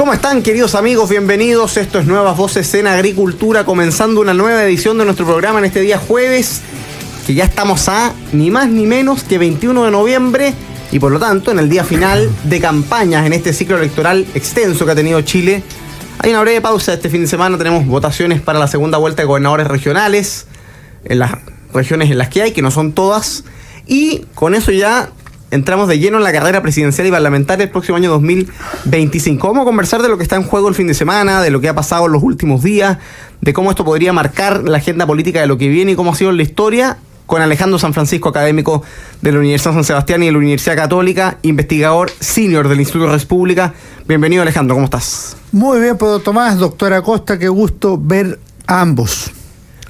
¿Cómo están, queridos amigos? Bienvenidos. Esto es Nuevas Voces en Agricultura, comenzando una nueva edición de nuestro programa en este día jueves, que ya estamos a ni más ni menos que 21 de noviembre y por lo tanto en el día final de campañas en este ciclo electoral extenso que ha tenido Chile. Hay una breve pausa este fin de semana, tenemos votaciones para la segunda vuelta de gobernadores regionales en las regiones en las que hay, que no son todas, y con eso ya entramos de lleno en la carrera presidencial y parlamentaria el próximo año 2025. Vamos a conversar de lo que está en juego el fin de semana, de lo que ha pasado en los últimos días, de cómo esto podría marcar la agenda política de lo que viene y cómo ha sido la historia, con Alejandro San Francisco, académico de la Universidad San Sebastián y de la Universidad Católica, investigador senior del Instituto Res Publica. Bienvenido, Alejandro, ¿cómo estás? Muy bien, Pedro Tomás, doctora Acosta, qué gusto ver a ambos.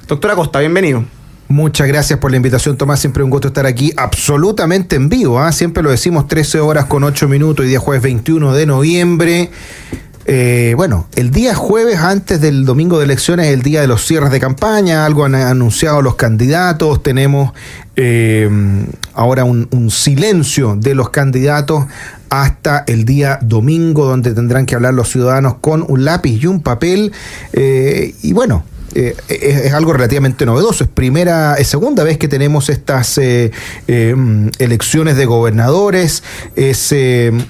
Doctora Acosta, bienvenido. Muchas gracias por la invitación, Tomás. Siempre un gusto estar aquí absolutamente en vivo, ¿eh? Siempre lo decimos, 13 horas con 8 minutos, y día jueves 21 de noviembre. Bueno, el día jueves antes del domingo de elecciones es el día de los cierres de campaña. Algo han anunciado los candidatos. Tenemos ahora un silencio de los candidatos hasta el día domingo, donde tendrán que hablar los ciudadanos con un lápiz y un papel. Y bueno, es algo relativamente novedoso. Es segunda vez que tenemos estas elecciones de gobernadores. Es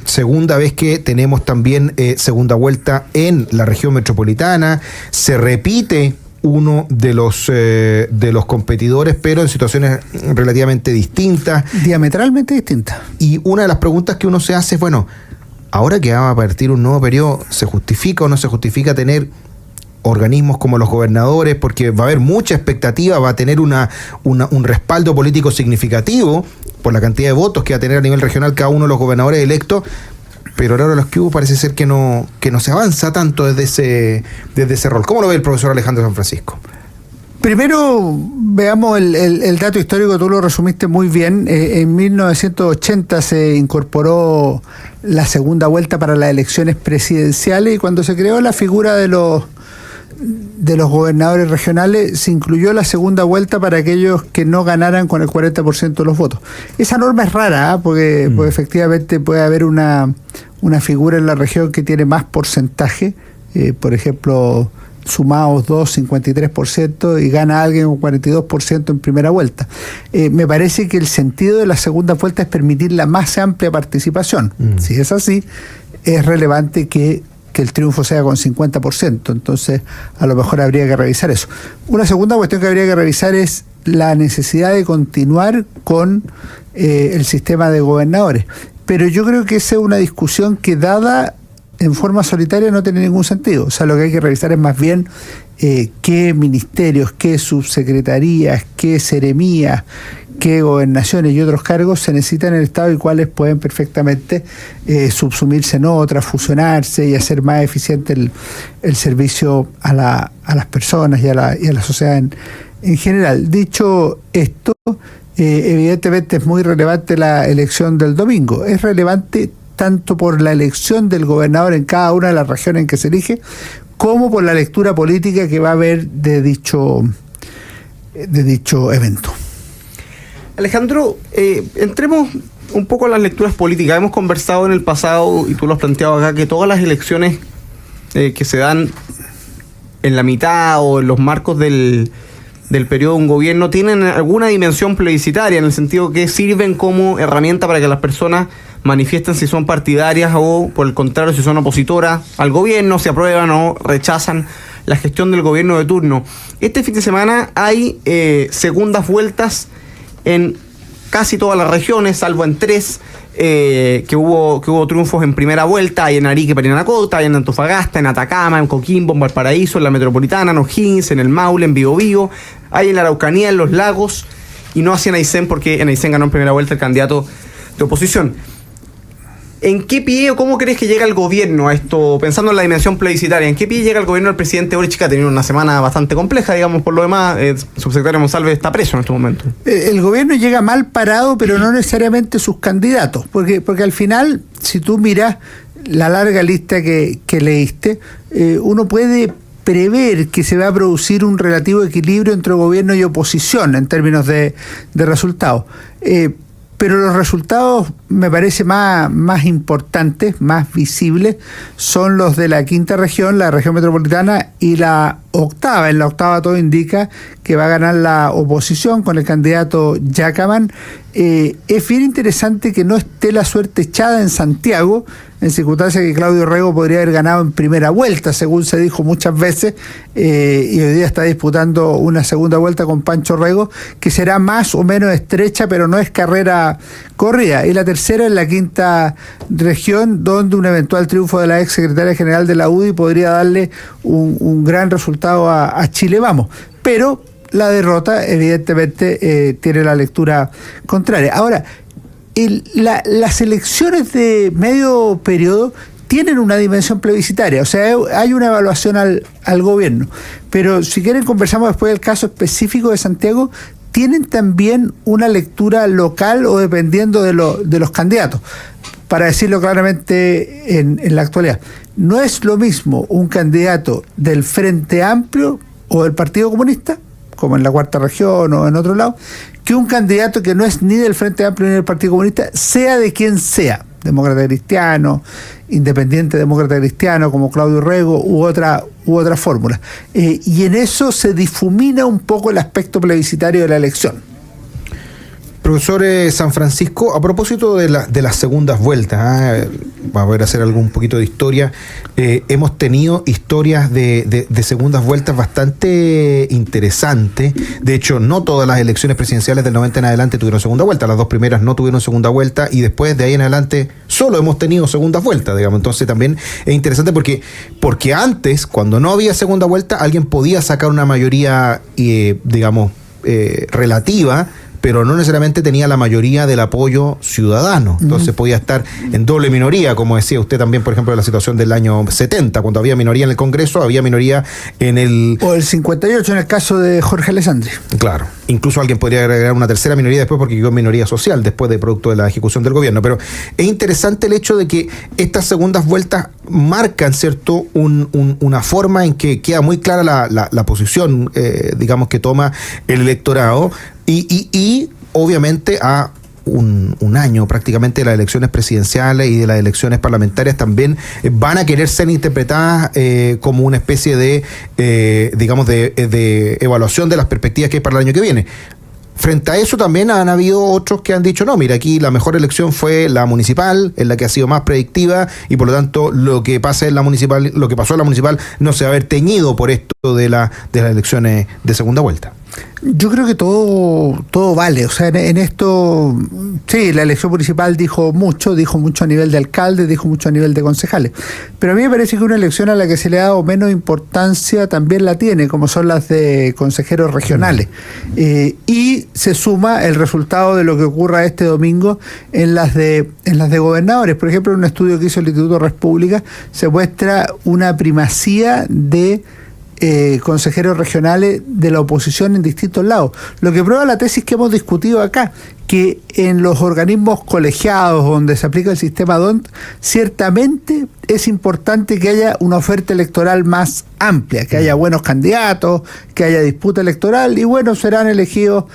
segunda vez que tenemos también segunda vuelta en la región metropolitana. Se repite uno de los competidores, pero en situaciones relativamente distintas. Diametralmente distintas. Y una de las preguntas que uno se hace es, bueno, ahora que va a partir un nuevo periodo, ¿se justifica o no se justifica tener organismos como los gobernadores? Porque va a haber mucha expectativa, va a tener un respaldo político significativo por la cantidad de votos que va a tener a nivel regional cada uno de los gobernadores electos, pero ahora los que hubo parece ser que no se avanza tanto desde ese rol. ¿Cómo lo ve el profesor Alejandro San Francisco? Primero, veamos el dato histórico, tú lo resumiste muy bien. En 1980 se incorporó la segunda vuelta para las elecciones presidenciales, y cuando se creó la figura de los gobernadores regionales, se incluyó la segunda vuelta para aquellos que no ganaran con el 40% de los votos. Esa norma es rara, porque efectivamente puede haber una figura en la región que tiene más porcentaje, por ejemplo, sumados 53%, y gana alguien con 42% en primera vuelta. Me parece que el sentido de la segunda vuelta es permitir la más amplia participación. Si es así, es relevante que el triunfo sea con 50%, entonces a lo mejor habría que revisar eso. Una segunda cuestión que habría que revisar es la necesidad de continuar con el sistema de gobernadores, pero yo creo que esa es una discusión que, dada en forma solitaria, no tiene ningún sentido. O sea, lo que hay que revisar es más bien qué ministerios, qué subsecretarías, qué seremías, qué gobernaciones y otros cargos se necesitan en el Estado y cuáles pueden perfectamente subsumirse en otras, fusionarse y hacer más eficiente el servicio a las personas y a la sociedad en general. Dicho esto, evidentemente es muy relevante la elección del domingo. Es relevante tanto por la elección del gobernador en cada una de las regiones en que se elige, como por la lectura política que va a haber de dicho evento. Alejandro, entremos un poco a las lecturas políticas. Hemos conversado en el pasado, y tú lo has planteado acá, que todas las elecciones que se dan en la mitad o en los marcos del periodo de un gobierno tienen alguna dimensión plebiscitaria, en el sentido que sirven como herramienta para que las personas manifiesten si son partidarias o, por el contrario, si son opositoras al gobierno, si aprueban o rechazan la gestión del gobierno de turno. Este fin de semana hay segundas vueltas en casi todas las regiones, salvo en 3, que hubo triunfos en primera vuelta. Hay en Arica y Parinacota, hay en Antofagasta, en Atacama, en Coquimbo, en Valparaíso, en la Metropolitana, en O'Higgins, en el Maule, en Biobío, hay en la Araucanía, en Los Lagos, y no así en Aysén, porque en Aysén ganó en primera vuelta el candidato de oposición. ¿En qué pie o cómo crees que llega el gobierno a esto, pensando en la dimensión plebiscitaria? ¿En qué pie llega el gobierno del presidente Boric, que ha tenido una semana bastante compleja, digamos, por lo demás? El subsecretario Monsalve está preso en este momento. El gobierno llega mal parado, pero no necesariamente sus candidatos, porque al final, si tú miras la larga lista que leíste, uno puede prever que se va a producir un relativo equilibrio entre gobierno y oposición en términos de resultados. pero los resultados me parece más importantes, más visibles, son los de la quinta región, la región metropolitana y la octava. En la octava todo indica que va a ganar la oposición con el candidato Jackman. Es bien interesante que no esté la suerte echada en Santiago, en circunstancias que Claudio Rego podría haber ganado en primera vuelta, según se dijo muchas veces, y hoy día está disputando una segunda vuelta con Pancho Rego, que será más o menos estrecha, pero no es carrera corrida. Y la tercera en la quinta región, donde un eventual triunfo de la ex secretaria general de la UDI podría darle un gran resultado a Chile Vamos. Pero la derrota, evidentemente, tiene la lectura contraria. Ahora, las elecciones de medio periodo tienen una dimensión plebiscitaria, o sea, hay una evaluación al gobierno, pero si quieren conversamos después del caso específico de Santiago, tienen también una lectura local o dependiendo de los candidatos. Para decirlo claramente en la actualidad, no es lo mismo un candidato del Frente Amplio o del Partido Comunista, como en la cuarta región o en otro lado, que un candidato que no es ni del Frente Amplio ni del Partido Comunista, sea de quien sea, demócrata cristiano, independiente demócrata cristiano, como Claudio Rego, u otra fórmula. Y en eso se difumina un poco el aspecto plebiscitario de la elección. Profesor San Francisco, a propósito de las segundas vueltas, vamos a hacer algún poquito de historia. Hemos tenido historias de segundas vueltas bastante interesantes. De hecho, no todas las elecciones presidenciales del 90 en adelante tuvieron segunda vuelta. Las dos primeras no tuvieron segunda vuelta y después de ahí en adelante solo hemos tenido segundas vueltas, digamos. Entonces también es interesante porque antes, cuando no había segunda vuelta, alguien podía sacar una mayoría, relativa, pero no necesariamente tenía la mayoría del apoyo ciudadano. Entonces podía estar en doble minoría, como decía usted también, por ejemplo, en la situación del año 70, cuando había minoría en el Congreso, había minoría en el... O el 58 en el caso de Jorge Alessandri. Claro. Incluso alguien podría agregar una tercera minoría después porque quedó en minoría social, después de producto de la ejecución del gobierno. Pero es interesante el hecho de que estas segundas vueltas marcan, ¿cierto?, una forma en que queda muy clara la posición, que toma el electorado. Y obviamente a un año prácticamente de las elecciones presidenciales y de las elecciones parlamentarias también van a querer ser interpretadas como una especie de evaluación de las perspectivas que hay para el año que viene. Frente a eso también han habido otros que han dicho, no, mira, aquí la mejor elección fue la municipal, es la que ha sido más predictiva y por lo tanto lo que pasó en la municipal no se va a ver teñido por esto de las elecciones de segunda vuelta. Yo creo que todo vale, o sea, en esto, sí, la elección municipal dijo mucho a nivel de alcaldes, dijo mucho a nivel de concejales, pero a mí me parece que una elección a la que se le ha dado menos importancia también la tiene, como son las de consejeros regionales, y se suma el resultado de lo que ocurra este domingo en las de gobernadores. Por ejemplo, en un estudio que hizo el Instituto Res Pública se muestra una primacía de consejeros regionales de la oposición en distintos lados, lo que prueba la tesis que hemos discutido acá, que en los organismos colegiados donde se aplica el sistema DONT, ciertamente es importante que haya una oferta electoral más amplia, que haya buenos candidatos, que haya disputa electoral y bueno, serán elegidos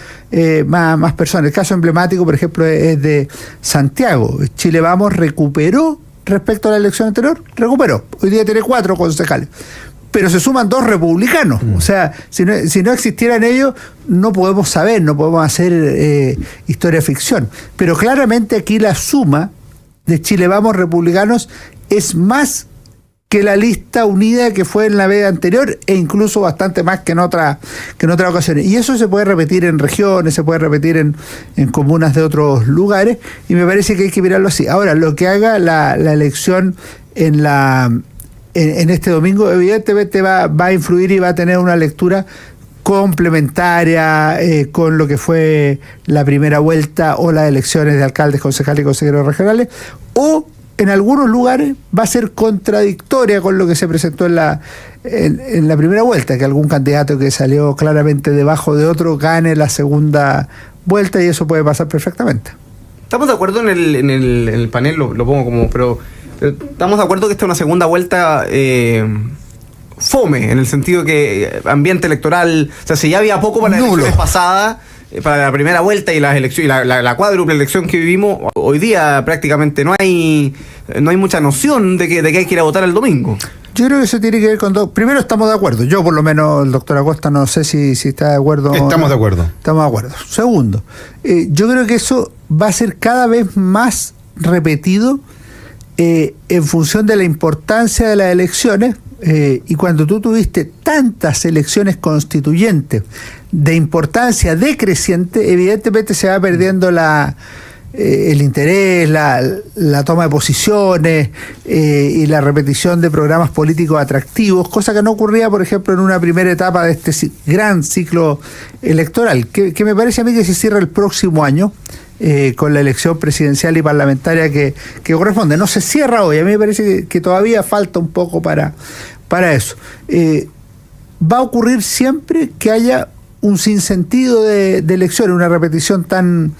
más personas. El caso emblemático, por ejemplo, es de Santiago. Chile Vamos recuperó respecto a la elección anterior, hoy día tiene 4 concejales. Pero se suman 2 republicanos. O sea, si no existieran ellos, no podemos saber, no podemos hacer historia ficción. Pero claramente aquí la suma de Chile Vamos republicanos es más que la lista unida que fue en la vez anterior e incluso bastante más que en otras ocasiones. Y eso se puede repetir en regiones, se puede repetir en comunas de otros lugares y me parece que hay que mirarlo así. Ahora, lo que haga la elección en este domingo, evidentemente va a influir y va a tener una lectura complementaria con lo que fue la primera vuelta o las elecciones de alcaldes, concejales y consejeros regionales, o en algunos lugares va a ser contradictoria con lo que se presentó en la primera vuelta, que algún candidato que salió claramente debajo de otro gane la segunda vuelta y eso puede pasar perfectamente. Estamos de acuerdo en el panel, lo pongo como, pero estamos de acuerdo que esta es una segunda vuelta fome, en el sentido que ambiente electoral, o sea, si ya había poco para las elecciones pasadas, para la primera vuelta y las elecciones, la cuádruple elección que vivimos, hoy día prácticamente no hay mucha noción de que hay que ir a votar el domingo. Yo creo que eso tiene que ver con dos. Primero, estamos de acuerdo. Yo, por lo menos, el doctor Acosta, no sé si está de acuerdo. Estamos de acuerdo. Estamos de acuerdo. Segundo, yo creo que eso va a ser cada vez más repetido en función de la importancia de las elecciones. Y cuando tú tuviste tantas elecciones constituyentes de importancia decreciente, evidentemente se va perdiendo el interés, la toma de posiciones y la repetición de programas políticos atractivos, cosa que no ocurría, por ejemplo, en una primera etapa de este gran ciclo electoral, que me parece a mí que se cierra el próximo año con la elección presidencial y parlamentaria que corresponde. No se cierra hoy, a mí me parece que todavía falta un poco para eso. Va a ocurrir siempre que haya un sinsentido de elecciones, una repetición tan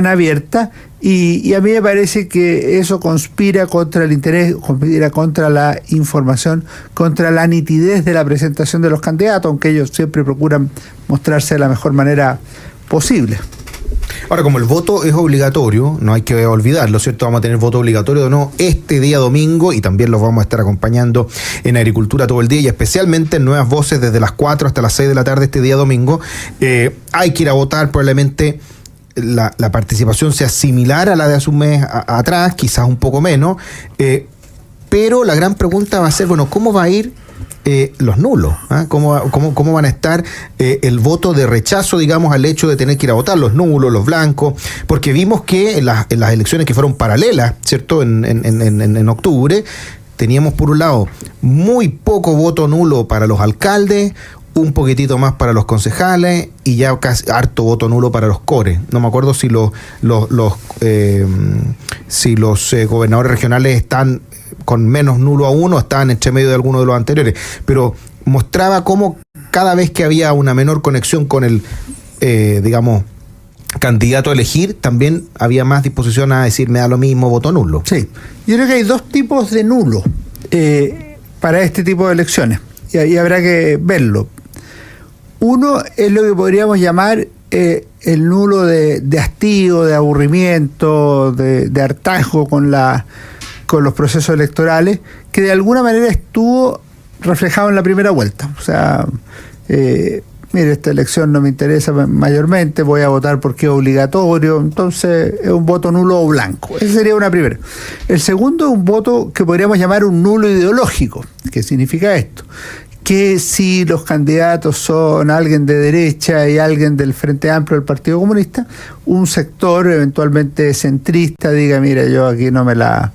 abierta, y a mí me parece que eso conspira contra el interés, conspira contra la información, contra la nitidez de la presentación de los candidatos, aunque ellos siempre procuran mostrarse de la mejor manera posible. Ahora, como el voto es obligatorio, no hay que olvidarlo, ¿cierto? Vamos a tener voto obligatorio o no este día domingo, y también los vamos a estar acompañando en Agricultura todo el día, y especialmente en Nuevas Voces desde las 4 hasta las 6 de la tarde este día domingo. Hay que ir a votar. Probablemente la participación sea similar a la de hace un mes atrás, quizás un poco menos, pero la gran pregunta va a ser, bueno, ¿cómo va a ir los nulos? ¿Cómo van a estar el voto de rechazo, digamos, al hecho de tener que ir a votar, los nulos, los blancos? Porque vimos que en las elecciones que fueron paralelas, ¿cierto?, en octubre, teníamos por un lado muy poco voto nulo para los alcaldes, un poquitito más para los concejales y ya casi harto voto nulo para los cores. No me acuerdo si los gobernadores regionales están con menos nulo a uno, estaban entre medio de alguno de los anteriores, pero mostraba cómo cada vez que había una menor conexión con el, digamos, candidato a elegir, también había más disposición a decir, me da lo mismo, voto nulo. Sí, yo creo que hay dos tipos de nulo para este tipo de elecciones, y habrá que verlo. Uno es lo que podríamos llamar el nulo de hastío, de aburrimiento, de hartazgo con los procesos electorales, que de alguna manera estuvo reflejado en la primera vuelta. O sea, mire, esta elección no me interesa mayormente, voy a votar porque es obligatorio, entonces es un voto nulo o blanco. Esa sería una primera. El segundo es un voto que podríamos llamar un nulo ideológico. ¿Qué significa esto? Que si los candidatos son alguien de derecha y alguien del Frente Amplio del Partido Comunista, un sector eventualmente centrista diga, mira, yo aquí no me la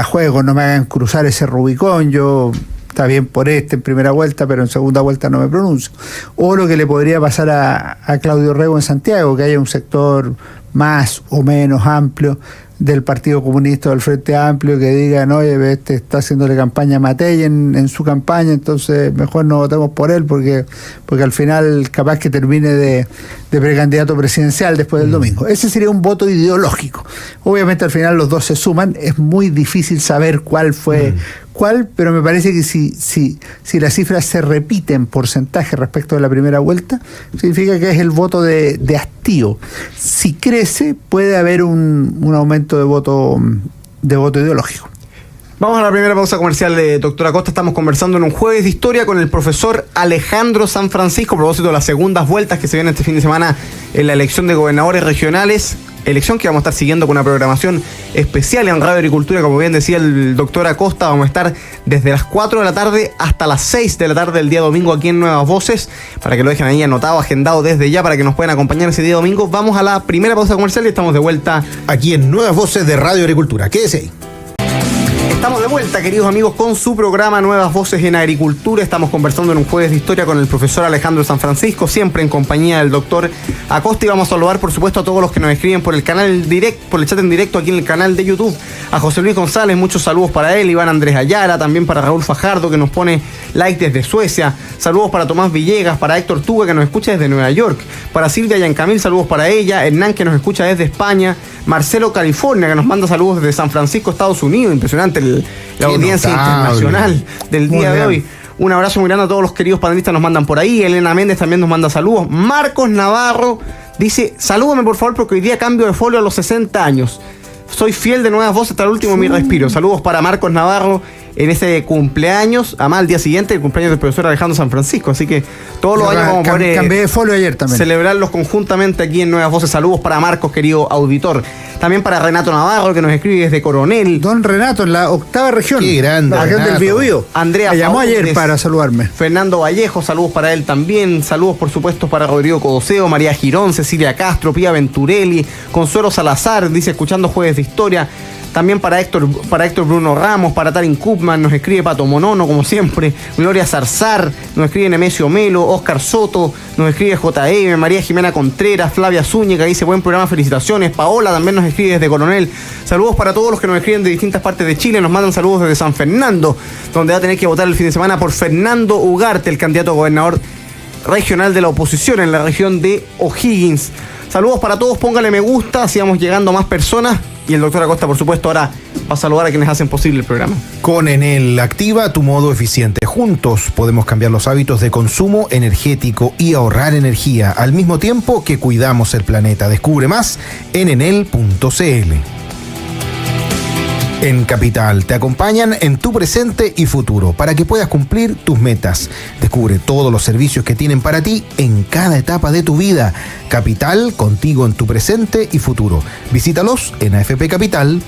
juego, no me hagan cruzar ese Rubicón, yo está bien por en primera vuelta, pero en segunda vuelta no me pronuncio. O lo que le podría pasar a Claudio Rego en Santiago, que haya un sector más o menos amplio del Partido Comunista o del Frente Amplio que digan, oye, este está haciéndole campaña a Matei en su campaña, entonces mejor no votemos por él porque al final capaz que termine de precandidato presidencial después del domingo. Ese sería un voto ideológico. Obviamente al final los dos se suman, es muy difícil saber cuál fue cuál, pero me parece que si las cifras se repiten en porcentaje respecto de la primera vuelta, significa que es el voto de hastío. Si crece, puede haber un aumento de voto ideológico. Vamos a la primera pausa comercial de Doctor Acosta. Estamos conversando en un jueves de historia con el profesor Alejandro San Francisco a propósito de las segundas vueltas que se vienen este fin de semana en la elección de gobernadores regionales. Elección que vamos a estar siguiendo con una programación especial en Radio Agricultura, como bien decía el doctor Acosta. Vamos a estar desde las 4 de la tarde hasta las 6 de la tarde del día domingo aquí en Nuevas Voces, para que lo dejen ahí anotado, agendado desde ya, para que nos puedan acompañar ese día domingo. Vamos a la primera pausa comercial y estamos de vuelta aquí en Nuevas Voces de Radio Agricultura. Quédese ahí. Estamos de vuelta, queridos amigos, con su programa Nuevas Voces en Agricultura. Estamos conversando en un jueves de historia con el profesor Alejandro San Francisco, siempre en compañía del doctor Acosta. Y vamos a saludar, por supuesto, a todos los que nos escriben por el canal directo, por el chat en directo aquí en el canal de YouTube. A José Luis González, muchos saludos para él. Iván Andrés Ayala, también para Raúl Fajardo, que nos pone like desde Suecia. Saludos para Tomás Villegas, para Héctor Tuga, que nos escucha desde Nueva York. Para Silvia Yancamil, saludos para ella. Hernán, que nos escucha desde España. Marcelo, California, que nos manda saludos desde San Francisco, Estados Unidos. Impresionante la audiencia internacional del día de hoy. Un abrazo muy grande a todos los queridos panelistas, nos mandan por ahí. Elena Méndez también nos manda saludos. Marcos Navarro dice, salúdame por favor porque hoy día cambio de folio a los 60 años. Soy fiel de Nuevas Voces hasta el último de mi respiro. Saludos para Marcos Navarro en ese cumpleaños, además al día siguiente el cumpleaños del profesor Alejandro San Francisco, así que todos los años vamos a poder cambié de folio ayer también. Celebrarlos conjuntamente aquí en Nuevas Voces. Saludos para Marcos, querido auditor. También para Renato Navarro, que nos escribe desde Coronel. Don Renato, en la 8ª región. Qué grande, la región Renato. del Biobío. Andrea me llamó Faúndez, ayer para saludarme. Fernando Vallejo, saludos para él también. Saludos, por supuesto, para Rodrigo Codoseo, María Girón, Cecilia Castro, Pía Venturelli, Consuelo Salazar, dice, escuchando Jueves de Historia. También para Héctor Bruno Ramos, para Tarin Kupman, nos escribe Pato Monono, como siempre. Gloria Zarzar, nos escribe Nemesio Melo, Oscar Soto, nos escribe JM, María Jimena Contreras, Flavia Zúñiga, dice buen programa, felicitaciones. Paola también nos escribe desde Coronel. Saludos para todos los que nos escriben de distintas partes de Chile. Nos mandan saludos desde San Fernando, donde va a tener que votar el fin de semana por Fernando Ugarte, el candidato a gobernador regional de la oposición en la región de O'Higgins. Saludos para todos, póngale me gusta, sigamos llegando a más personas. Y el doctor Acosta, por supuesto, ahora va a saludar a quienes hacen posible el programa. Con Enel, activa tu modo eficiente. Juntos podemos cambiar los hábitos de consumo energético y ahorrar energía al mismo tiempo que cuidamos el planeta. Descubre más en enel.cl. En Capital te acompañan en tu presente y futuro para que puedas cumplir tus metas. Descubre todos los servicios que tienen para ti en cada etapa de tu vida. Capital, contigo en tu presente y futuro. Visítalos en afpcapital.cl.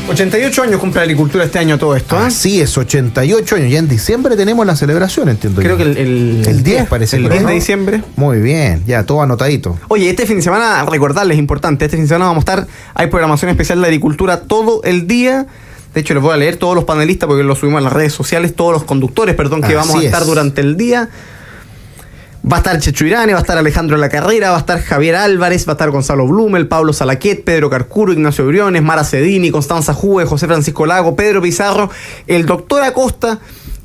88 años cumple la agricultura este año todo esto, ¿eh? Así es, 88 años. Ya en diciembre tenemos la celebración, entiendo. Creo yo. que el 10 parece. El que 10 ¿no? de diciembre. Muy bien, ya todo anotadito. Oye, este fin de semana, recordarles, importante, este fin de semana vamos a estar, hay programación especial de agricultura todo el día. De hecho, les voy a leer todos los panelistas porque lo subimos a las redes sociales, todos los conductores, perdón, que vamos a estar durante el día. Va a estar Checho Irane, va a estar Alejandro La Carrera, va a estar Javier Álvarez, va a estar Gonzalo Blumel, Pablo Salaquet, Pedro Carcuro, Ignacio Briones, Mara Cedini, Constanza Juve, José Francisco Lago, Pedro Pizarro, el doctor Acosta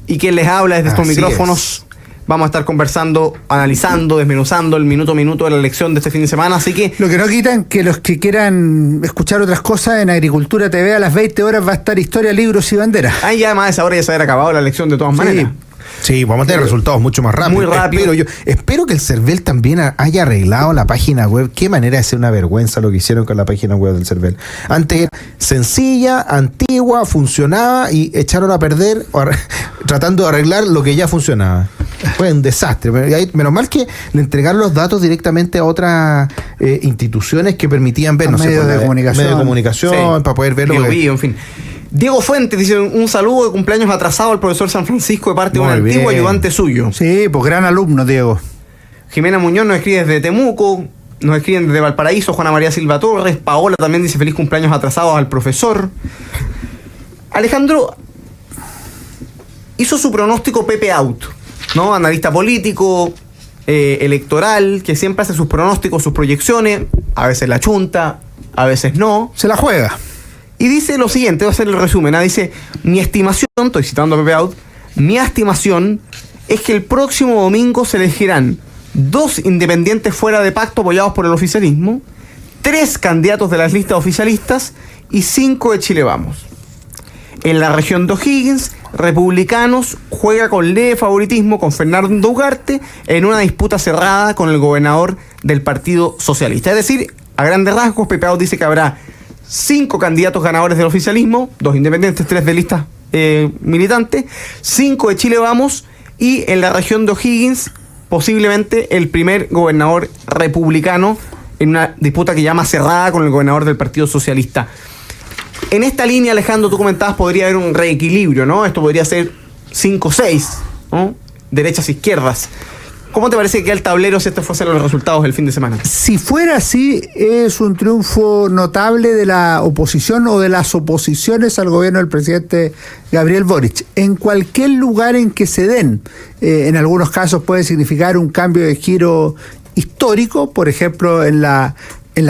y quien les habla desde estos micrófonos. Vamos a estar conversando, analizando, desmenuzando el minuto a minuto de la elección de este fin de semana, así que... Lo que no quitan que los que quieran escuchar otras cosas en Agricultura TV a las 20 horas va a estar Historia, Libros y Banderas. Ahí ya además a esa hora ya se habrá acabado la elección de todas maneras. Sí, vamos a tener resultados mucho más rápidos. Muy rápido. Espero que el CERVEL también haya arreglado la página web. Qué manera de ser una vergüenza lo que hicieron con la página web del CERVEL. Antes era sencilla, antigua, funcionaba y echaron a perder tratando de arreglar lo que ya funcionaba. Fue un desastre. Menos mal que le entregaron los datos directamente a otras instituciones que permitían ver, medios de comunicación, sí, para poder verlo. En fin. Diego Fuentes dice un saludo de cumpleaños atrasado al profesor San Francisco de parte de un antiguo ayudante suyo. Sí, pues gran alumno, Diego. Jimena Muñoz nos escribe desde Temuco, nos escriben desde Valparaíso, Juana María Silva Torres, Paola también dice feliz cumpleaños atrasados al profesor. Alejandro hizo su pronóstico Pepe Out, ¿no? Analista político, electoral, que siempre hace sus pronósticos, sus proyecciones, a veces la chunta, a veces no. Se la juega. Y dice lo siguiente, voy a hacer el resumen, ¿eh? Dice, mi estimación, estoy citando a Pepe Out, mi estimación es que el próximo domingo se elegirán 2 independientes fuera de pacto apoyados por el oficialismo, 3 candidatos de las listas oficialistas y 5 de Chile Vamos. En la región de O'Higgins, Republicanos juega con leve favoritismo con Fernando Ugarte en una disputa cerrada con el gobernador del Partido Socialista. Es decir, a grandes rasgos, Pepe Out dice que habrá 5 candidatos ganadores del oficialismo, 2 independientes, 3 de listas militantes, 5 de Chile Vamos y en la región de O'Higgins posiblemente el primer gobernador republicano en una disputa que llama cerrada con el gobernador del Partido Socialista. En esta línea, Alejandro, tú comentabas, podría haber un reequilibrio, ¿no? Esto podría ser 5-6, ¿no? Derechas, izquierdas. ¿Cómo te parece que queda el tablero si estos fuesen los resultados del fin de semana? Si fuera así, es un triunfo notable de la oposición o de las oposiciones al gobierno del presidente Gabriel Boric. En cualquier lugar en que se den, en algunos casos puede significar un cambio de giro histórico, por ejemplo, en la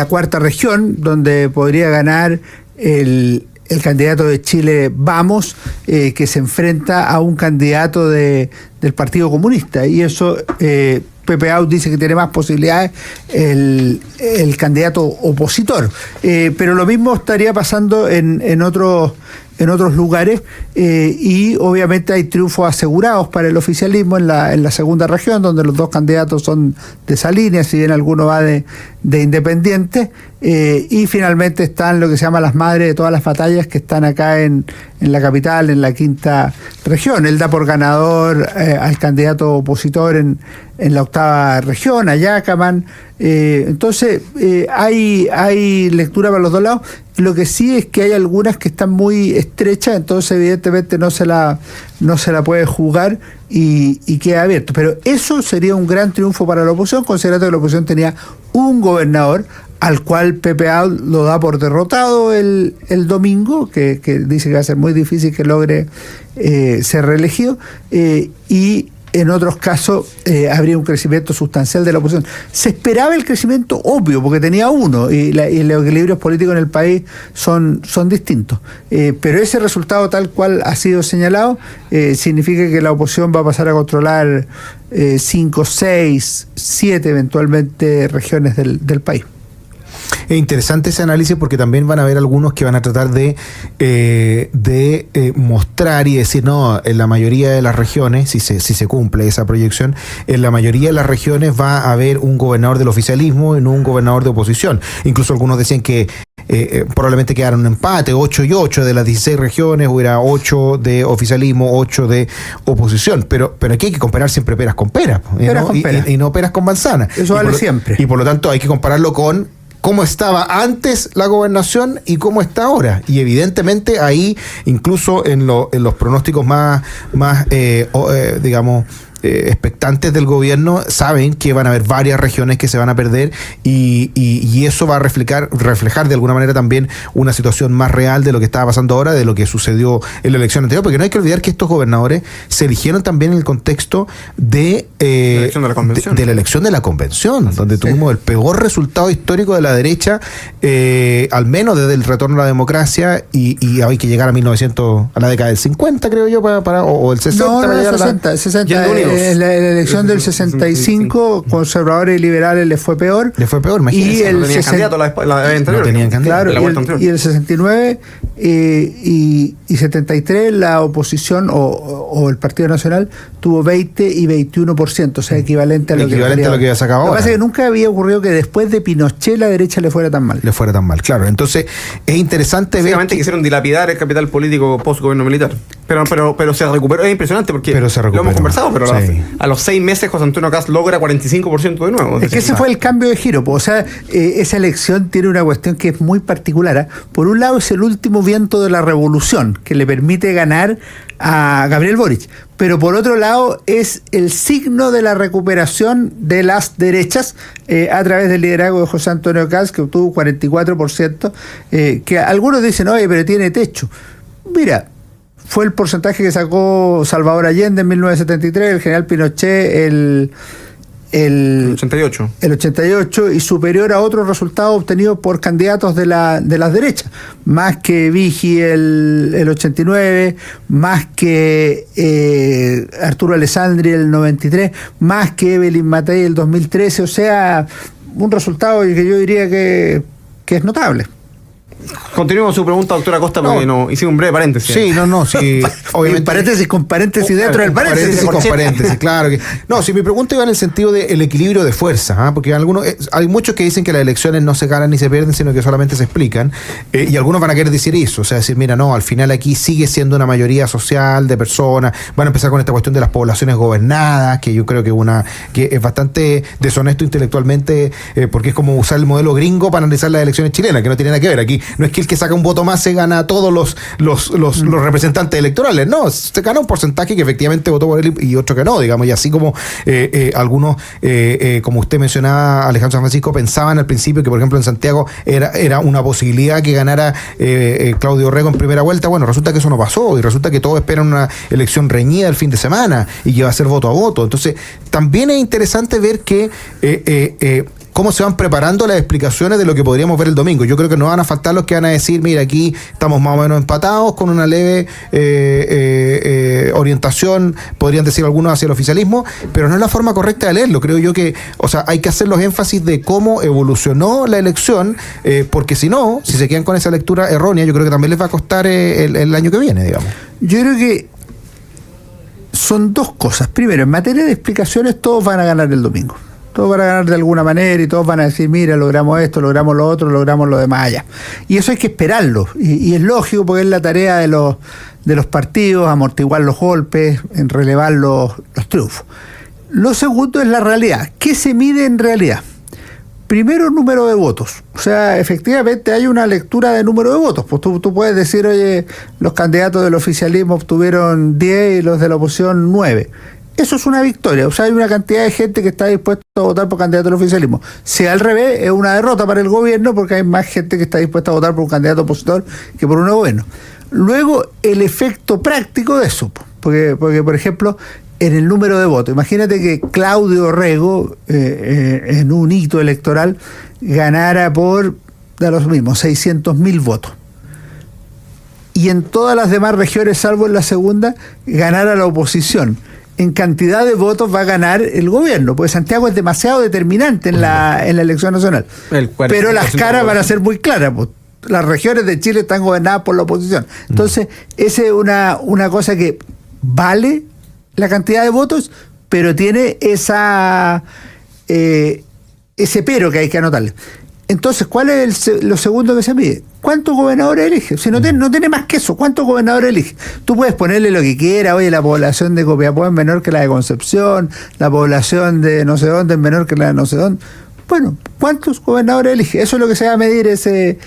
cuarta región, donde podría ganar el candidato de Chile Vamos, que se enfrenta a un candidato del Partido Comunista. Y eso, Pepe Out dice que tiene más posibilidades el candidato opositor. Pero lo mismo estaría pasando en otros en otros lugares, y obviamente hay triunfos asegurados para el oficialismo en la segunda región, donde los dos candidatos son de esa línea, si bien alguno va de independiente, y finalmente están lo que se llama las madres de todas las batallas, que están acá en la capital, en la quinta región. Él da por ganador al candidato opositor en la octava región, a Yacaman. Entonces hay lectura para los dos lados. Lo que sí es que hay algunas que están muy estrechas, entonces evidentemente no se la puede jugar y queda abierto. Pero eso sería un gran triunfo para la oposición, considerando que la oposición tenía un gobernador al cual PPA lo da por derrotado el domingo, que dice que va a ser muy difícil que logre ser reelegido, y en otros casos habría un crecimiento sustancial de la oposición. Se esperaba el crecimiento obvio, porque tenía uno, y los equilibrios políticos en el país son distintos. Pero ese resultado tal cual ha sido señalado, significa que la oposición va a pasar a controlar 5, 6, 7 eventualmente regiones del país. Es interesante ese análisis porque también van a haber algunos que van a tratar de mostrar y decir, no, en la mayoría de las regiones, si se cumple esa proyección, en la mayoría de las regiones va a haber un gobernador del oficialismo y no un gobernador de oposición. Incluso algunos decían que probablemente quedaron un empate, 8 y 8 de las 16 regiones, hubiera 8 de oficialismo, 8 de oposición. Pero aquí hay que comparar siempre peras con peras, y no peras con manzanas. Eso vale siempre. Y por lo tanto hay que compararlo con cómo estaba antes la gobernación y cómo está ahora. Y evidentemente ahí, incluso en los pronósticos más digamos, expectantes del gobierno, saben que van a haber varias regiones que se van a perder y eso va a reflejar de alguna manera también una situación más real de lo que estaba pasando ahora, de lo que sucedió en la elección anterior, porque no hay que olvidar que estos gobernadores se eligieron también en el contexto de la elección de la convención, donde tuvimos el peor resultado histórico de la derecha, al menos desde el retorno a la democracia, y hay que llegar a 1900, a la década del 50, creo yo, o el 60. No, 60. La elección del 65, conservadores y liberales les fue peor. Imagínense. Y el no tenían candidato la anterior. No tenían candidato. Claro, y el 69 y 73 la oposición o el Partido Nacional tuvo 20 y 21%, o sea, equivalente a lo que había sacado ahora. Lo que pasa es que nunca había ocurrido que después de Pinochet la derecha le fuera tan mal. Claro. Entonces, es interesante ver que quisieron dilapidar el capital político post-gobierno militar. Pero se recuperó. Es impresionante porque lo hemos conversado, pero a los 6 meses José Antonio Kast logra 45% de nuevo. Es que ese fue el cambio de giro. O sea, esa elección tiene una cuestión que es muy particular. Por un lado es el último viento de la revolución que le permite ganar a Gabriel Boric, pero por otro lado es el signo de la recuperación de las derechas a través del liderazgo de José Antonio Kast, que obtuvo 44%, que algunos dicen, oye, pero tiene techo. Mira, fue el porcentaje que sacó Salvador Allende en 1973, el general Pinochet el 88. El 88, y superior a otros resultados obtenidos por candidatos de las derechas, más que Vigi el 89, más que Arturo Alessandri el 93, más que Evelyn Matei el 2013, o sea, un resultado que yo diría que es notable. Continuemos su pregunta, doctora Costa, porque hice un breve paréntesis. Sí, sí. Obviamente. Paréntesis con paréntesis dentro del paréntesis. Con paréntesis, claro. No, si mi pregunta iba en el sentido del equilibrio de fuerza, porque hay muchos que dicen que las elecciones no se ganan ni se pierden, sino que solamente se explican, y algunos van a querer decir eso, o sea, decir, mira, no, al final aquí sigue siendo una mayoría social de personas, van a empezar con esta cuestión de las poblaciones gobernadas, que yo creo que es bastante deshonesto intelectualmente, porque es como usar el modelo gringo para analizar las elecciones chilenas, que no tiene nada que ver. Aquí no es que el que saca un voto más se gana a todos los representantes electorales, no, se gana un porcentaje que efectivamente votó por él y otro que no, digamos, y así como algunos, como usted mencionaba, Alejandro San Francisco, pensaban al principio que, por ejemplo, en Santiago era una posibilidad que ganara Claudio Rego en primera vuelta. Bueno, resulta que eso no pasó, y resulta que todos esperan una elección reñida el fin de semana y que va a ser voto a voto. Entonces, también es interesante ver que cómo se van preparando las explicaciones de lo que podríamos ver el domingo. Yo creo que no van a faltar los que van a decir, mira, aquí estamos más o menos empatados con una leve orientación, podrían decir algunos hacia el oficialismo, pero no es la forma correcta de leerlo. Creo yo que, o sea, hay que hacer los énfasis de cómo evolucionó la elección, porque si no, si se quedan con esa lectura errónea, yo creo que también les va a costar el año que viene, digamos. Yo creo que son dos cosas. Primero, en materia de explicaciones, todos van a ganar el domingo. Todos van a ganar de alguna manera y todos van a decir, mira, logramos esto, logramos lo otro, logramos lo demás allá. Y eso hay que esperarlo. Y es lógico porque es la tarea de los partidos, amortiguar los golpes, en relevar los triunfos. Lo segundo es la realidad. ¿Qué se mide en realidad? Primero, número de votos. O sea, efectivamente hay una lectura de número de votos. Pues tú puedes decir, oye, los candidatos del oficialismo obtuvieron 10 y los de la oposición 9. Eso es una victoria. O sea, hay una cantidad de gente que está dispuesta a votar por candidato del oficialismo. Si al revés, es una derrota para el gobierno porque hay más gente que está dispuesta a votar por un candidato opositor que por uno bueno. Luego, el efecto práctico de eso. Porque por ejemplo, en el número de votos. Imagínate que Claudio Rego, en un hito electoral, ganara por, da los mismos, 600.000 votos. Y en todas las demás regiones, salvo en la segunda, ganara la oposición. En cantidad de votos va a ganar el gobierno, porque Santiago es demasiado determinante en la elección nacional. Pero las caras van a ser muy claras, pues. Las regiones de Chile están gobernadas por la oposición. Entonces, esa es una cosa que vale la cantidad de votos, pero tiene ese pero que hay que anotarle. Entonces, ¿cuál es lo segundo que se mide? ¿Cuántos gobernadores elige? Si no tiene más que eso, ¿cuántos gobernadores elige? Tú puedes ponerle lo que quieras, oye, la población de Copiapó es menor que la de Concepción, la población de no sé dónde es menor que la de no sé dónde. Bueno, ¿cuántos gobernadores elige? Eso es lo que se va a medir ese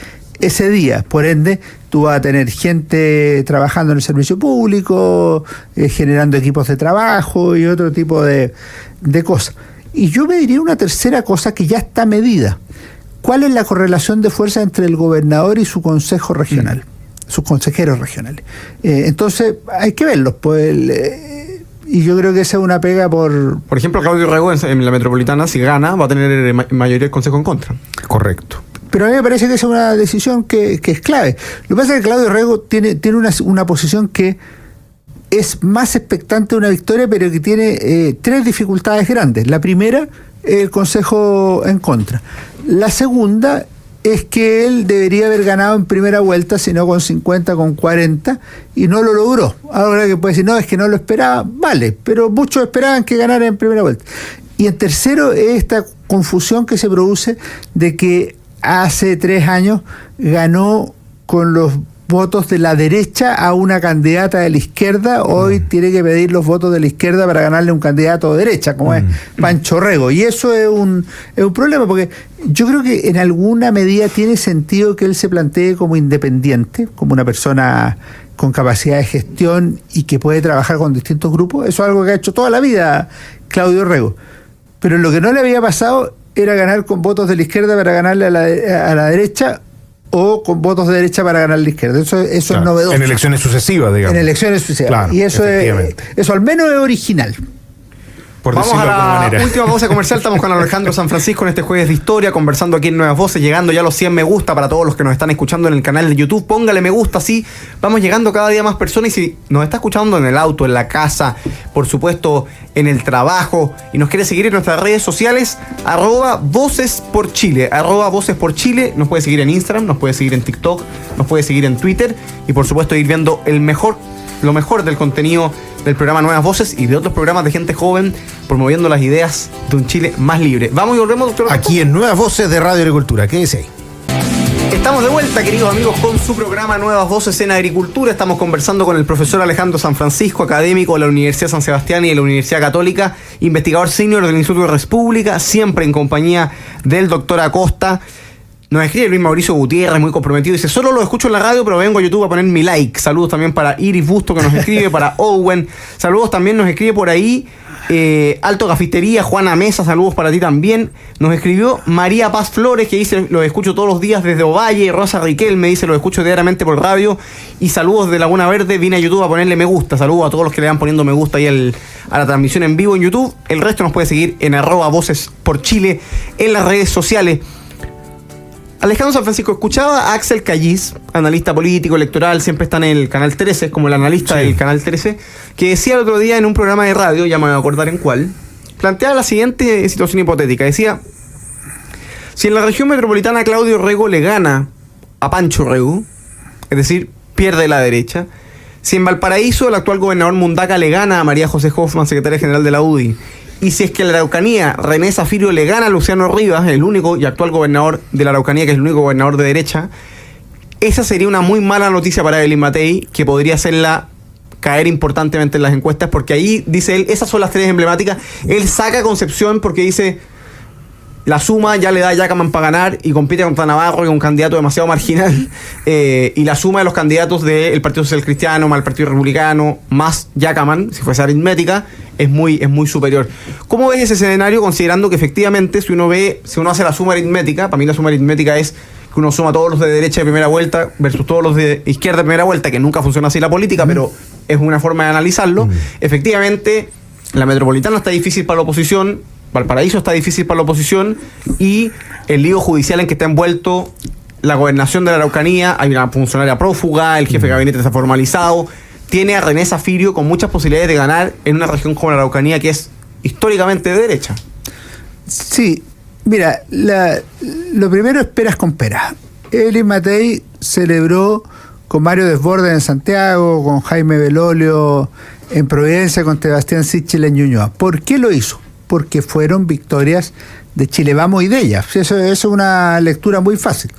día. Por ende, tú vas a tener gente trabajando en el servicio público, generando equipos de trabajo y otro tipo de cosas. Y yo me diría una tercera cosa que ya está medida. ¿Cuál es la correlación de fuerza entre el gobernador y su consejo regional? Sus consejeros regionales. Entonces, hay que verlos. Pues, y yo creo que esa es una pega por ejemplo, Claudio Rego en la metropolitana, si gana, va a tener mayoría del consejo en contra. Correcto. Pero a mí me parece que esa es una decisión que es clave. Lo que pasa es que Claudio Rego tiene una posición que es más expectante de una victoria, pero que tiene tres dificultades grandes. La primera, el consejo en contra. La segunda es que él debería haber ganado en primera vuelta, sino con 50, con 40, y no lo logró. Ahora que puede decir, no, es que no lo esperaba, vale, pero muchos esperaban que ganara en primera vuelta. Y en tercero, es esta confusión que se produce de que hace 3 años ganó con los votos de la derecha a una candidata de la izquierda. Hoy tiene que pedir los votos de la izquierda para ganarle un candidato de derecha, como es Pancho Rego. Y eso es un problema, porque yo creo que en alguna medida tiene sentido que él se plantee como independiente, como una persona con capacidad de gestión y que puede trabajar con distintos grupos. Eso es algo que ha hecho toda la vida Claudio Rego. Pero lo que no le había pasado era ganar con votos de la izquierda para ganarle a la derecha, o con votos de derecha para ganar la izquierda. Eso claro, es novedoso. En elecciones sucesivas, digamos. En elecciones sucesivas. Claro, y eso al menos es original. Vamos a la última pausa comercial. Estamos con Alejandro San Francisco en este jueves de historia, conversando aquí en Nuevas Voces, llegando ya a los 100 me gusta para todos los que nos están escuchando en el canal de YouTube. Póngale me gusta, así vamos llegando cada día más personas. Y si nos está escuchando en el auto, en la casa, por supuesto en el trabajo, y nos quiere seguir en nuestras redes sociales, @vocesporchile, @vocesporchile. Nos puede seguir en Instagram, nos puede seguir en TikTok, nos puede seguir en Twitter, y por supuesto ir viendo lo mejor del contenido del programa Nuevas Voces y de otros programas de gente joven promoviendo las ideas de un Chile más libre. Vamos y volvemos, doctor. Aquí en Nuevas Voces de Radio Agricultura. Quédese ahí. Estamos de vuelta, queridos amigos, con su programa Nuevas Voces en Agricultura. Estamos conversando con el profesor Alejandro San Francisco, académico de la Universidad San Sebastián y de la Universidad Católica, investigador senior del Instituto de República, siempre en compañía del doctor Acosta. Nos escribe Luis Mauricio Gutiérrez, muy comprometido. Dice, solo lo escucho en la radio, pero vengo a YouTube a poner mi like. Saludos también para Iris Busto, que nos escribe, para Owen. Saludos también, nos escribe por ahí Alto Cafetería, Juana Mesa, saludos para ti también. Nos escribió María Paz Flores, que dice, los escucho todos los días desde Ovalle. Rosa Riquel me dice, los escucho diariamente por radio. Y saludos de Laguna Verde, vine a YouTube a ponerle me gusta. Saludos a todos los que le van poniendo me gusta ahí a la transmisión en vivo en YouTube. El resto nos puede seguir en @Voces por Chile en las redes sociales. Alejandro San Francisco, escuchaba a Axel Callis, analista político, electoral, siempre está en el Canal 13, es como el analista del Canal 13, que decía el otro día en un programa de radio, ya me voy a acordar en cuál, planteaba la siguiente situación hipotética. Decía, si en la región metropolitana Claudio Rego le gana a Pancho Rego, es decir, pierde la derecha, si en Valparaíso el actual gobernador Mundaca le gana a María José Hoffman, secretaria general de la UDI, y si es que en la Araucanía René Zafirio le gana a Luciano Rivas, el único y actual gobernador de la Araucanía, que es el único gobernador de derecha, esa sería una muy mala noticia para Evelyn Matei, que podría hacerla caer importantemente en las encuestas, porque ahí, dice él, esas son las tres emblemáticas. Él saca a Concepción porque dice, la suma ya le da a Yacaman para ganar y compite contra Navarro, que es un candidato demasiado marginal, y la suma de los candidatos del Partido Social Cristiano más el Partido Republicano más Yacaman, si fuese aritmética, es muy superior. ¿Cómo ves ese escenario, considerando que efectivamente si uno hace la suma aritmética, para mí la suma aritmética es que uno suma todos los de derecha de primera vuelta versus todos los de izquierda de primera vuelta, que nunca funciona así la política, pero es una forma de analizarlo? Efectivamente, la metropolitana está difícil para la oposición, Valparaíso está difícil para la oposición, y el lío judicial en que está envuelto la gobernación de la Araucanía, hay una funcionaria prófuga, el jefe de gabinete está formalizado, tiene a René Zafirio con muchas posibilidades de ganar en una región como la Araucanía, que es históricamente de derecha. Sí, mira, lo primero es peras con peras. Evelyn Matei celebró con Mario Desbordes en Santiago, con Jaime Belolio en Providencia, con Sebastián Sichel en Ñuñoa. ¿Por qué lo hizo? Porque fueron victorias de Chile Vamos y de ella. Eso es una lectura muy fácil.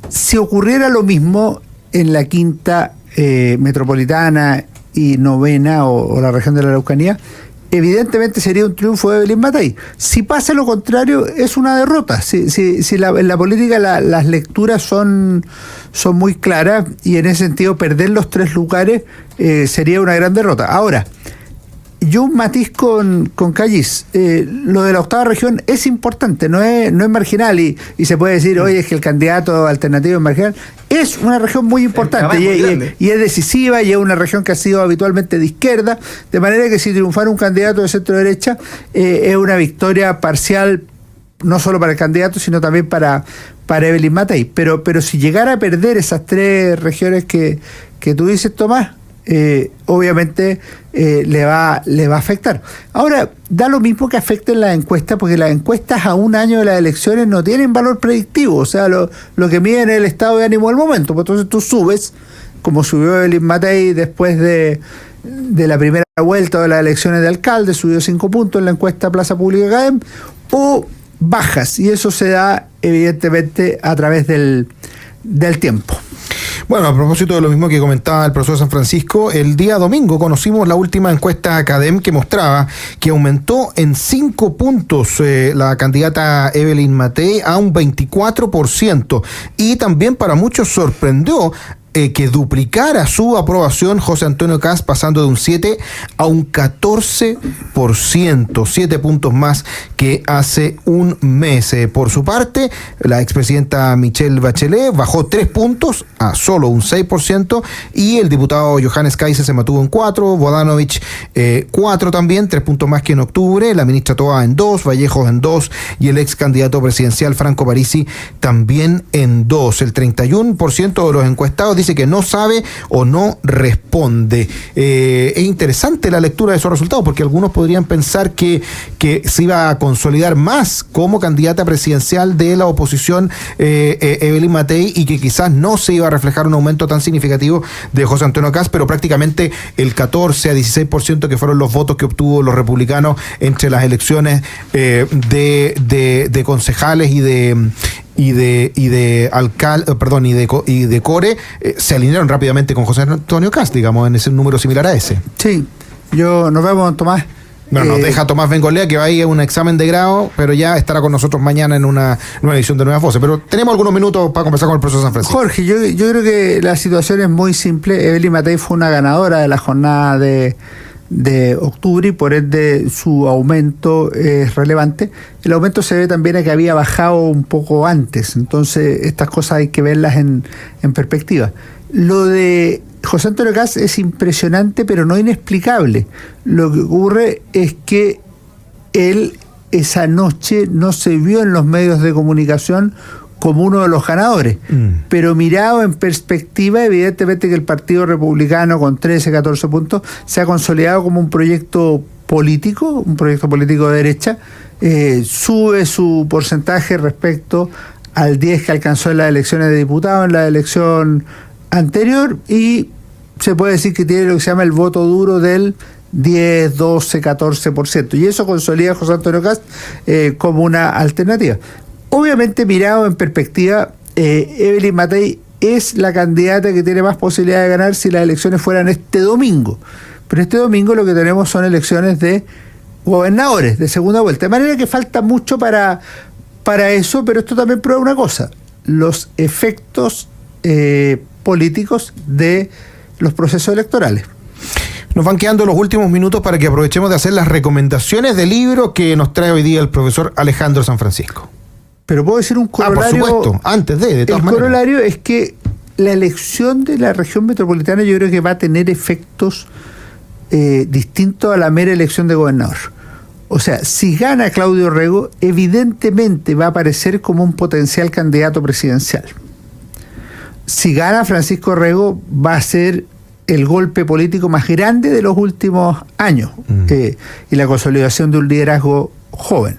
Si ocurriera lo mismo en la quinta metropolitana y novena o la región de la Araucanía, evidentemente sería un triunfo de Evelyn Matei. Si pasa lo contrario, es una derrota. Si en la política las lecturas son muy claras, y en ese sentido perder los 3 lugares sería una gran derrota. Ahora, yo un matiz con Callis, lo de la octava región es importante, no es marginal, y se puede decir, oye, es que el candidato alternativo es marginal. Es una región muy importante y es decisiva, y es una región que ha sido habitualmente de izquierda, de manera que si triunfara un candidato de centro derecha, es una victoria parcial, no solo para el candidato, sino también para Evelyn Matei. Pero si llegara a perder esas 3 regiones que tú dices, Tomás, obviamente le va a afectar. Ahora, da lo mismo que afecten las encuestas, porque las encuestas a un año de las elecciones no tienen valor predictivo, o sea, lo que miden es el estado de ánimo del momento. Pues entonces tú subes, como subió Evelyn Matei después de la primera vuelta de las elecciones de alcalde, subió 5 puntos en la encuesta Plaza Pública Academ, o bajas, y eso se da evidentemente a través del tiempo. Bueno, a propósito de lo mismo que comentaba el profesor San Francisco, el día domingo conocimos la última encuesta Academ que mostraba que aumentó en 5 puntos la candidata Evelyn Matei a un 24%, y también para muchos sorprendió que duplicara su aprobación José Antonio Kast, pasando de un 7 a un 14%, 7 puntos más que hace un mes. Por su parte, la expresidenta Michelle Bachelet bajó 3 puntos a solo un 6%, y el diputado Johannes Kaiser se mantuvo en 4, Bodanovich 4 también, 3 puntos más que en octubre, la ministra Toa en 2, Vallejos en 2, y el ex candidato presidencial Franco Parisi también en 2. El 31% de los encuestados dice que no sabe o no responde. Es interesante la lectura de esos resultados, porque algunos podrían pensar que se iba a consolidar más como candidata presidencial de la oposición Evelyn Matei, y que quizás no se iba a reflejar un aumento tan significativo de José Antonio Kast, pero prácticamente el 14 a 16% que fueron los votos que obtuvo los republicanos entre las elecciones de concejales y de alcalde, perdón, y de core, se alinearon rápidamente con José Antonio Kast, digamos, en ese número similar a ese. Sí, nos vemos, Tomás. Bueno, nos deja Tomás Bengolea, que va a ir a un examen de grado, pero ya estará con nosotros mañana en una nueva edición de Nuevas Voces. Pero tenemos algunos minutos para conversar con el profesor San Francisco. Jorge, yo creo que la situación es muy simple. Evelyn Matei fue una ganadora de la jornada de octubre y por ende su aumento es relevante. El aumento se debe también a que había bajado un poco antes. Entonces, estas cosas hay que verlas en perspectiva. Lo de José Antonio Kast es impresionante, pero no inexplicable. Lo que ocurre es que él esa noche no se vio en los medios de comunicación como uno de los ganadores, pero mirado en perspectiva, evidentemente que el Partido Republicano con 13, 14 puntos se ha consolidado como un proyecto político de derecha, sube su porcentaje respecto al 10 que alcanzó en las elecciones de diputados, en la elección anterior, y se puede decir que tiene lo que se llama el voto duro del 10, 12, 14%, y eso consolida a José Antonio Kast como una alternativa. Obviamente, mirado en perspectiva, Evelyn Matei es la candidata que tiene más posibilidad de ganar si las elecciones fueran este domingo, pero este domingo lo que tenemos son elecciones de gobernadores de segunda vuelta, de manera que falta mucho para eso, pero esto también prueba una cosa: los efectos políticos de los procesos electorales. Nos van quedando los últimos minutos para que aprovechemos de hacer las recomendaciones de libro que nos trae hoy día el profesor Alejandro San Francisco. Pero puedo decir un corolario. Por supuesto, antes de todas maneras. El corolario es que la elección de la región metropolitana yo creo que va a tener efectos distintos a la mera elección de gobernador. O sea, si gana Claudio Rego, evidentemente va a aparecer como un potencial candidato presidencial. Si gana Francisco Rego, va a ser el golpe político más grande de los últimos años y la consolidación de un liderazgo joven.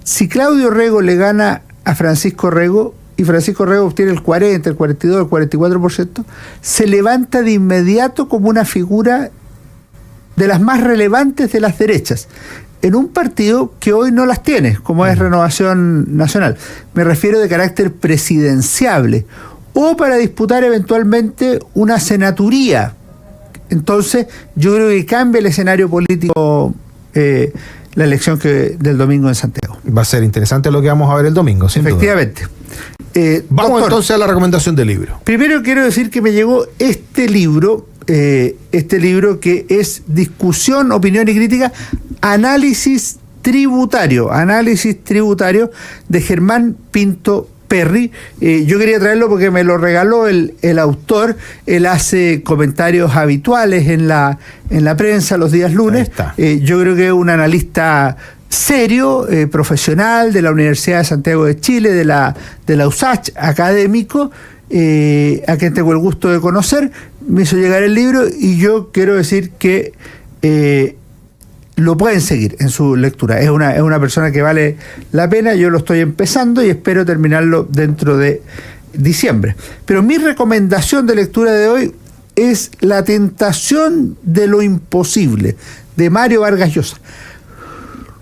Si Claudio Rego le gana a Francisco Rego y Francisco Rego obtiene el 40, el 42, el 44%, se levanta de inmediato como una figura de las más relevantes de las derechas, en un partido que hoy no las tiene, como es Renovación Nacional. Me refiero de carácter presidenciable, o para disputar eventualmente una senaturía. Entonces, yo creo que cambia el escenario político la elección del domingo en Santiago. Va a ser interesante lo que vamos a ver el domingo, sin efectivamente. Vamos doctor, entonces a la recomendación del libro. Primero quiero decir que me llegó este libro que es Discusión, Opinión y Crítica, Análisis Tributario de Germán Pinto Perry. Yo quería traerlo porque me lo regaló el autor. Él hace comentarios habituales en la prensa los días lunes. Yo creo que es un analista serio, profesional de la Universidad de Santiago de Chile, de la USACH, académico, a quien tengo el gusto de conocer. Me hizo llegar el libro y yo quiero decir que lo pueden seguir en su lectura. Es una persona que vale la pena. Yo lo estoy empezando y espero terminarlo dentro de diciembre. Pero mi recomendación de lectura de hoy es La tentación de lo imposible, de Mario Vargas Llosa.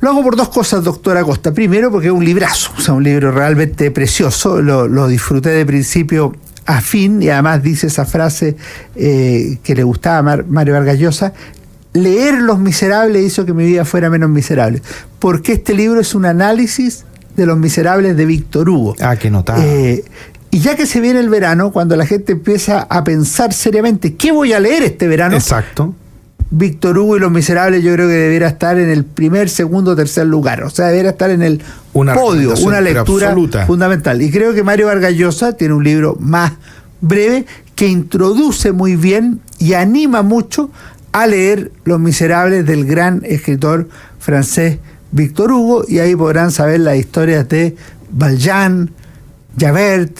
Lo hago por dos cosas, doctora Acosta. Primero, porque es un librazo, o sea, un libro realmente precioso. Lo disfruté de principio a fin y además dice esa frase que le gustaba a Mario Vargas Llosa: leer Los Miserables hizo que mi vida fuera menos miserable, porque este libro es un análisis de Los Miserables de Víctor Hugo. Qué notable. Y ya que se viene el verano, cuando la gente empieza a pensar seriamente, ¿qué voy a leer este verano? Exacto. Víctor Hugo y Los Miserables yo creo que debiera estar en el primer, segundo, tercer lugar. O sea, debiera estar en el podio, una lectura fundamental. Y creo que Mario Vargas Llosa tiene un libro más breve que introduce muy bien y anima mucho a leer Los Miserables del gran escritor francés Víctor Hugo, y ahí podrán saber las historias de Valjean, Javert,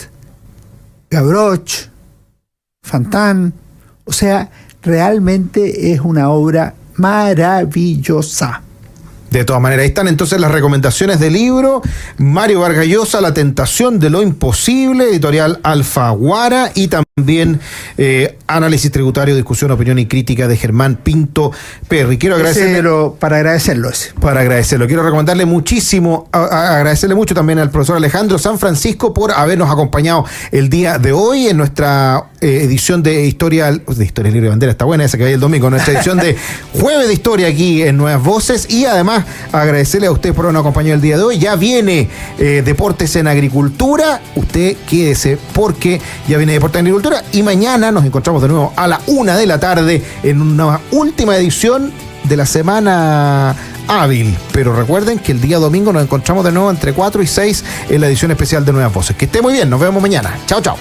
Gavroche, Fantin. O sea, realmente es una obra maravillosa. De todas maneras, ahí están entonces las recomendaciones del libro. Mario Vargas Llosa, La tentación de lo imposible, editorial Alfaguara, y también También análisis tributario, discusión, opinión y crítica de Germán Pinto Perry. Quiero agradecerle. Para agradecerlo ese. Para agradecerlo. Quiero recomendarle muchísimo, agradecerle mucho también al profesor Alejandro San Francisco por habernos acompañado el día de hoy en nuestra edición de Historia Libre de Bandera. Está buena esa que hay el domingo. Nuestra edición de Jueves de Historia aquí en Nuevas Voces. Y además agradecerle a usted por habernos acompañado el día de hoy. Ya viene Deportes en Agricultura. Usted quédese porque ya viene Deportes en Agricultura. Y mañana nos encontramos de nuevo a la 1 de la tarde en una última edición de la semana hábil. Pero recuerden que el día domingo nos encontramos de nuevo entre 4 y 6 en la edición especial de Nuevas Voces. Que esté muy bien, nos vemos mañana. Chao, chao.